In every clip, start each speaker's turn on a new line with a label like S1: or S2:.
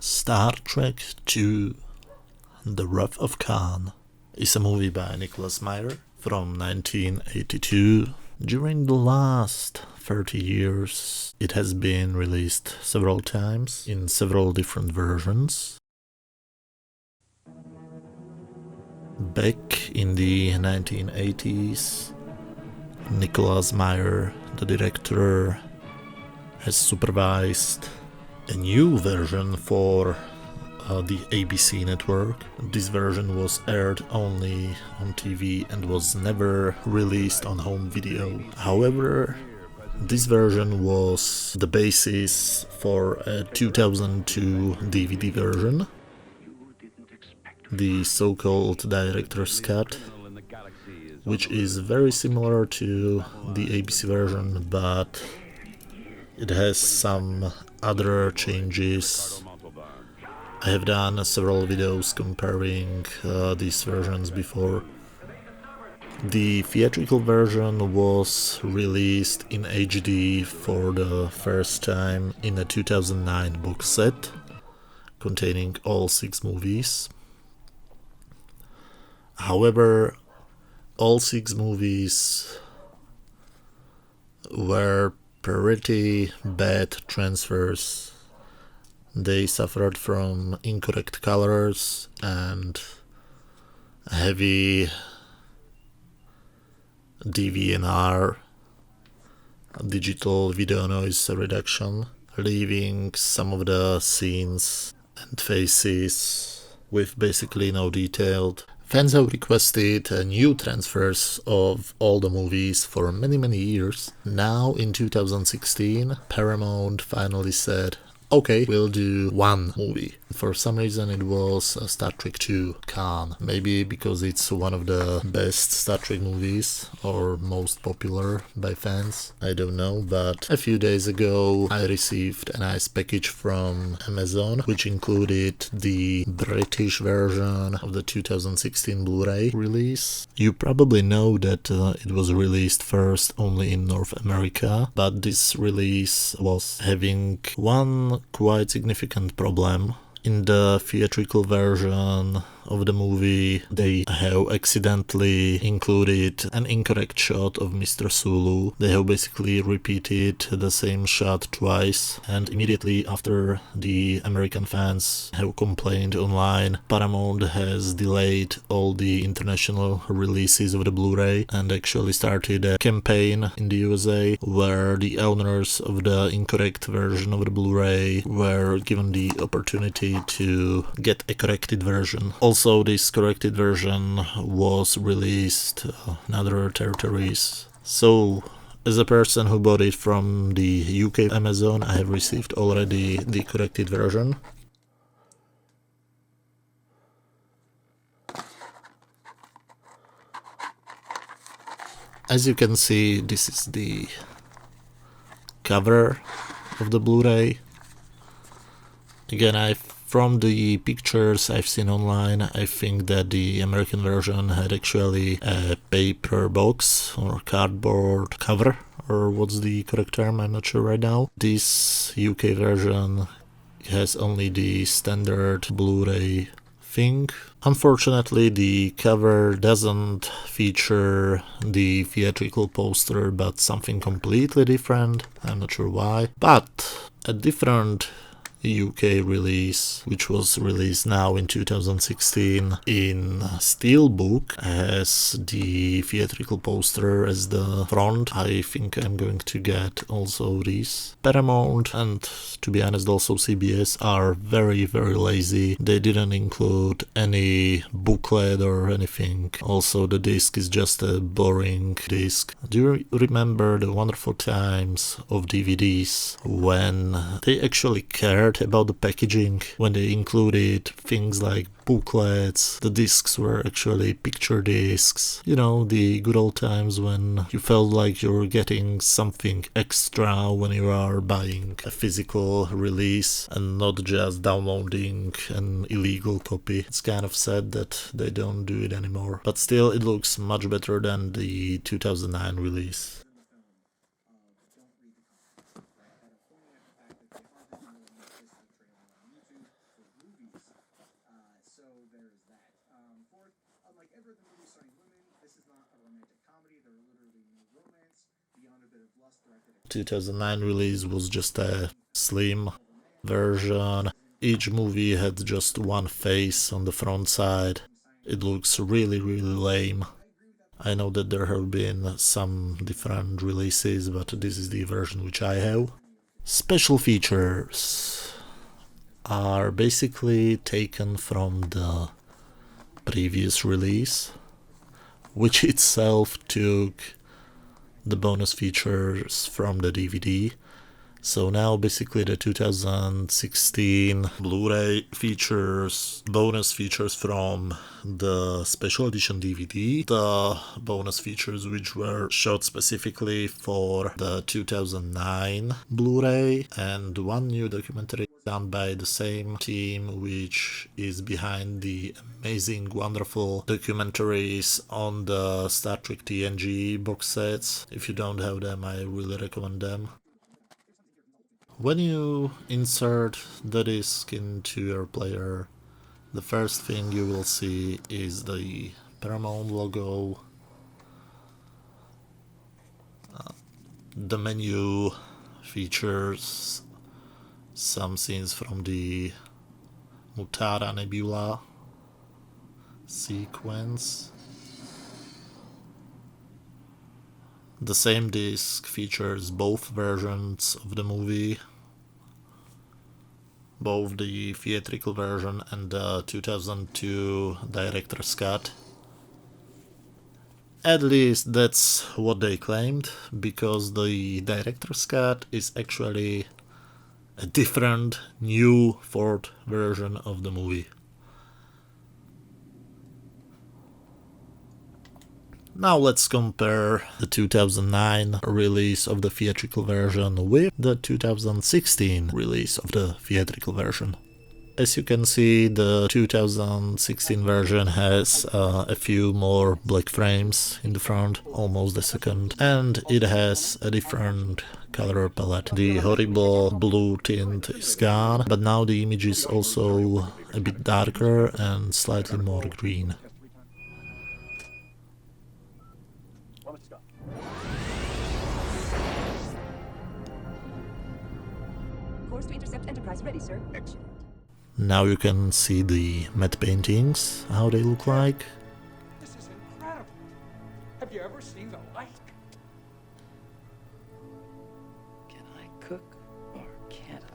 S1: Star Trek II: The Wrath of Khan is a movie by Nicholas Meyer from 1982. During the last 30 years, it has been released several times in several different versions. Back in the 1980s, Nicholas Meyer, the director, has supervised a new version for the ABC network. This version was aired only on TV and was never released on home video. However, this version was the basis for a 2002 DVD version, the so-called director's cut, which is very similar to the ABC version, but it has some other changes. I have done several videos comparing these versions before. The theatrical version was released in HD for the first time in a 2009 box set containing all 6 movies. However, all 6 movies were pretty bad transfers. They suffered from incorrect colors and heavy DVNR, digital video noise reduction, leaving some of the scenes and faces with basically no detail. Fans have requested new transfers of all the movies for many years. Now in 2016, Paramount finally said, okay, we'll do one movie. For some reason it was Star Trek II: Khan. Maybe because it's one of the best Star Trek movies or most popular by fans. I don't know, but a few days ago I received a nice package from Amazon, which included the British version of the 2016 Blu-ray release. You probably know that it was released first only in North America, but this release was having one quite significant problem. In the theatrical version of the movie, they have accidentally included an incorrect shot of Mr. Sulu. They have basically repeated the same shot twice, and immediately after the American fans have complained online, Paramount has delayed all the international releases of the Blu-ray and actually started a campaign in the USA where the owners of the incorrect version of the Blu-ray were given the opportunity to get a corrected version. Also, this corrected version was released in other territories. So, as a person who bought it from the UK Amazon, I have received already the corrected version. As you can see, this is the cover of the Blu-ray. Again, from the pictures I've seen online, I think that the American version had actually a paper box or cardboard cover, or what's the correct term, I'm not sure right now. This UK version has only the standard Blu-ray thing. Unfortunately, the cover doesn't feature the theatrical poster, but something completely different. I'm not sure why. But a different UK release, which was released now in 2016 in Steelbook, has the theatrical poster as the front. I think I'm going to get also this. Paramount and, to be honest, also CBS are very lazy. They didn't include any booklet or anything. Also, the disc is just a boring disc. Do you remember the wonderful times of DVDs when they actually cared about the packaging, when they included things like booklets, the discs were actually picture discs, you know, the good old times when you felt like you're getting something extra when you are buying a physical release and not just downloading an illegal copy. It's kind of sad that they don't do it anymore, but still it looks much better than the 2009 release. 2009 release was just a slim version. Each movie had just one face on the front side. It looks really lame. I know that there have been some different releases, but this is the version which I have. Special features are basically taken from the previous release, which itself took the bonus features from the DVD. So now basically the 2016 Blu-ray features bonus features from the special edition DVD, the bonus features which were shot specifically for the 2009 Blu-ray, and one new documentary done by the same team which is behind the amazing, wonderful documentaries on the Star Trek TNG box sets. If you don't have them, I really recommend them. When you insert the disc into your player, the first thing you will see is the Paramount logo. The menu features some scenes from the Mutara Nebula sequence. The same disc features both versions of the movie, both the theatrical version and the 2002 director's cut. At least that's what they claimed, because the director's cut is actually a different, new fourth version of the movie. Now let's compare the 2009 release of the theatrical version with the 2016 release of the theatrical version. As you can see, the 2016 version has a few more black frames in the front, almost a second, and it has a different color palette. The horrible blue tint is gone, but now the image is also a bit darker and slightly more green.
S2: Course to intercept Enterprise ready, sir.
S3: Excellent.
S1: Now you can see the matte paintings, how they look like.
S3: This is incredible. Have you ever seen the like?
S4: Can I cook or can't I?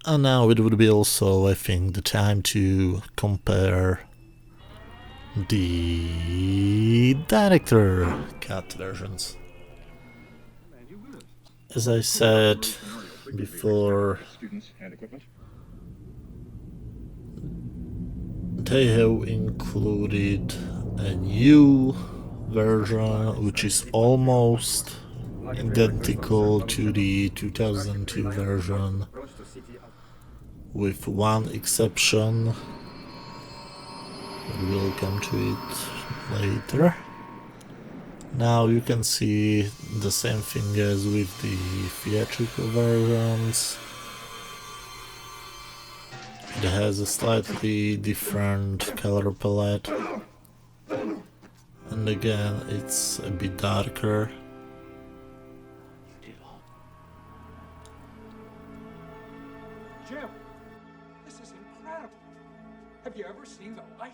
S1: And now it would be also, I think, the time to compare the director cut versions. As I said before,
S3: Students and equipment.
S1: they have included a new version which is almost identical to the 2002 version, with one exception. We will come to it later. Now you can see the same thing as with the theatrical versions. It has a slightly different color palette, and again it's a bit darker.
S3: Jim, this is incredible. Have you ever seen the like?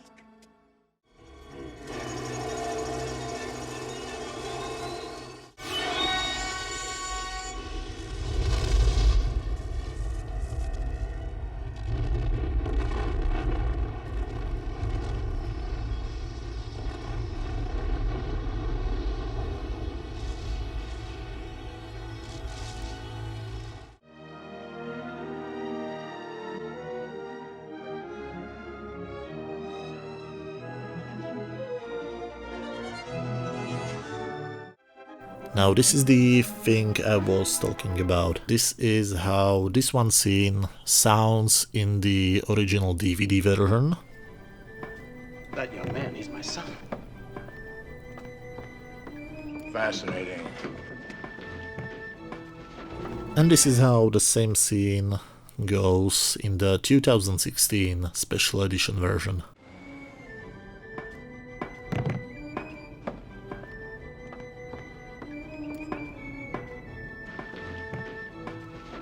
S1: Now this is the thing I was talking about. This is how this one scene sounds in the original DVD version.
S4: That young man, he's my son.
S5: Fascinating.
S1: And this is how the same scene goes in the 2016 special edition version.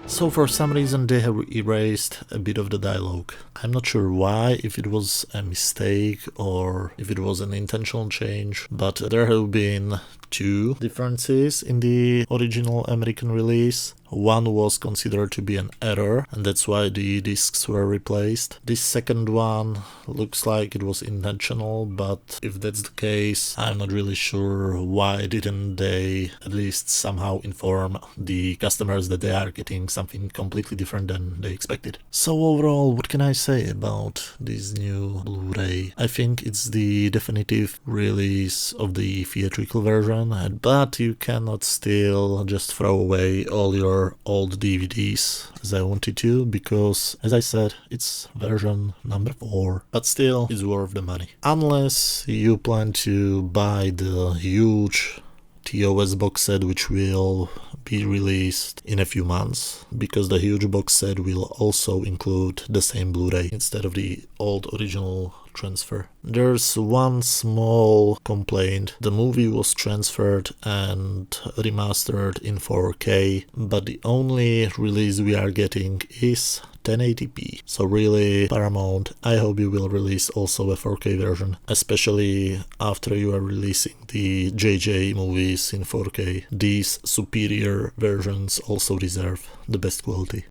S1: So for some reason they have erased a bit of the dialogue. I'm not sure why, if it was a mistake or if it was an intentional change, but there have been two differences in the original American release. One was considered to be an error, and that's why the discs were replaced. This second one looks like it was intentional, but if that's the case, I'm not really sure why didn't they at least somehow inform the customers that they are getting something completely different than they expected. So overall, what can I say about this new Blu-ray? I think it's the definitive release of the theatrical version, but you cannot still just throw away all your old DVDs as I wanted to, because as I said, it's version number 4, but still it's worth the money. Unless you plan to buy the huge TOS box set, which will be released in a few months, because the huge box set will also include the same Blu-ray instead of the old original transfer. There's one small complaint. The movie was transferred and remastered in 4K, but the only release we are getting is 1080p. So really, Paramount, I hope you will release also a 4K version, especially after you are releasing the JJ movies in 4K. These superior versions also deserve the best quality.